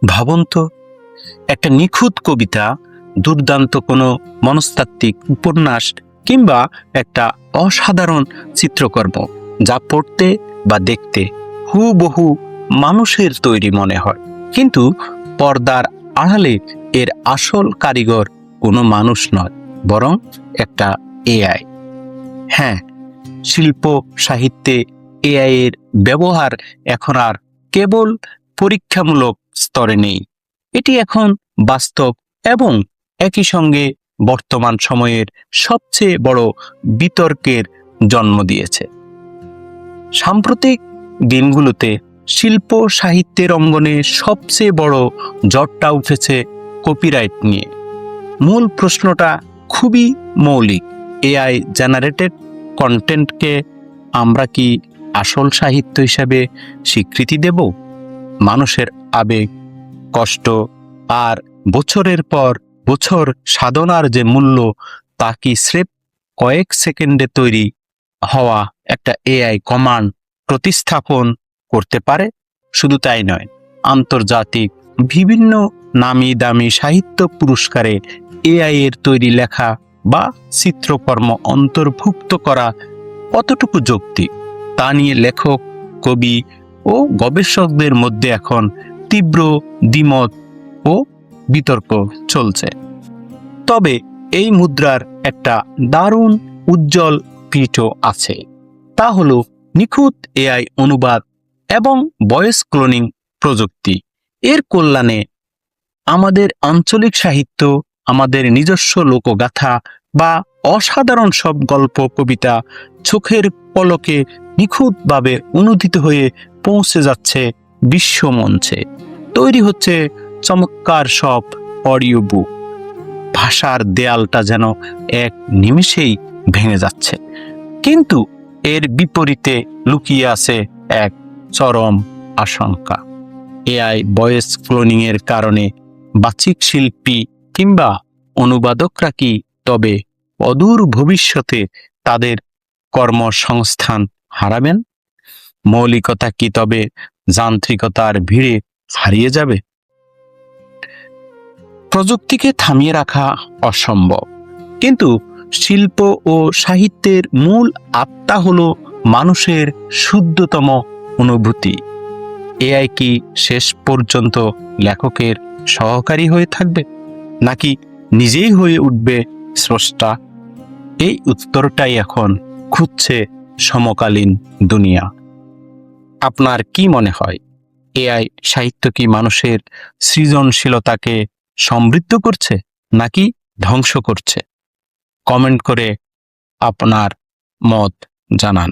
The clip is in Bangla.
ভাবুন তো, একটা নিখুঁত কবিতা, দুর্দান্ত কোনো মনস্তাত্ত্বিক উপন্যাস কিংবা একটা অসাধারণ চিত্রকর্ম যা পড়তে বা দেখতে হুবহু মানুষের তৈরি মনে হয়, কিন্তু পর্দার আড়ালে এর আসল কারিগর কোনো মানুষ নয়, বরং একটা এআই। হ্যাঁ, শিল্প সাহিত্যে এআই এর ব্যবহার এখন আর কেবল পরীক্ষামূলক স্তরে নেই, এটি এখন বাস্তব এবং একই সঙ্গে বর্তমান সময়ের সবচেয়ে বড় বিতর্কের জন্ম দিয়েছে। সাম্প্রতিক দিনগুলোতে শিল্প সাহিত্যের অঙ্গনে সবচেয়ে বড় জটটা উঠেছে কপিরাইট নিয়ে। মূল প্রশ্নটা খুবই মৌলিক: এআই জেনারেটেড কন্টেন্টকে আমরা কি আসল সাহিত্য হিসাবে স্বীকৃতি দেব? মানুষের আবেগ, কষ্ট আর বছরের পর বছর সাধনার যে মূল্য, তা কি স্রেফ কয়েক সেকেন্ডে তৈরি হওয়া একটা এআই কমান্ড প্রতিস্থাপন করতে পারে? শুধু তাই নয়, আন্তর্জাতিক বিভিন্ন নামি দামি সাহিত্য পুরস্কারে এআই এর তৈরি লেখা বা চিত্রকর্ম অন্তর্ভুক্ত করা কতটুকু যৌক্তিক তা নিয়ে লেখক, কবি ও গবেষকদের মধ্যে এখন তীব্র দ্বিমত ও বিতর্ক চলছে। তবে এই মুদ্রার একটা দারুণ উজ্জ্বল পিঠও আছে, তা হলো নিখুঁত এআই অনুবাদ এবং ভয়েস ক্লোনিং প্রযুক্তি। এর কল্যাণে আমাদের আঞ্চলিক সাহিত্য, আমাদের নিজস্ব লোকগাথা বা অসাধারণ সব গল্প কবিতা চোখের পলকে নিখুঁতভাবে অনুদিত হয়ে পৌঁছে যাচ্ছে বিশ্বমঞ্চে। তৈরি হচ্ছে চমৎকার সব অডিও বুক। ভাষার দেয়ালটা যেন এক নিমিষেই ভেঙে যাচ্ছে। কিন্তু এর বিপরীতে লুকিয়ে আছে এক চরম আশঙ্কা। এআই ভয়েস ক্লোনিং এর কারণে বাচিক শিল্পী কিংবা অনুবাদকরা কি তবে অদূর ভবিষ্যতে তাদের কর্মসংস্থান হারাবেন? মৌলিকতা কি তবে যান্ত্রিকতার ভিড়ে হারিয়ে যাবে? প্রযুক্তিকে থামিয়ে রাখা অসম্ভব, কিন্তু শিল্প ও সাহিত্যের মূল আত্মা হলো মানুষের শুদ্ধতম অনুভূতি। এআই কি শেষ পর্যন্ত লেখকের সহকারী হয়ে থাকবে, নাকি নিজেই হয়ে উঠবে স্রষ্টা? এই উত্তরটাই এখন খুঁজছে সমকালীন দুনিয়া। আপনার কি মনে হয়, এআই সাহিত্য কি মানুষের সৃজনশীলতাকে সমৃদ্ধ করছে নাকি ধ্বংস করছে? কমেন্ট করে আপনার মত জানান।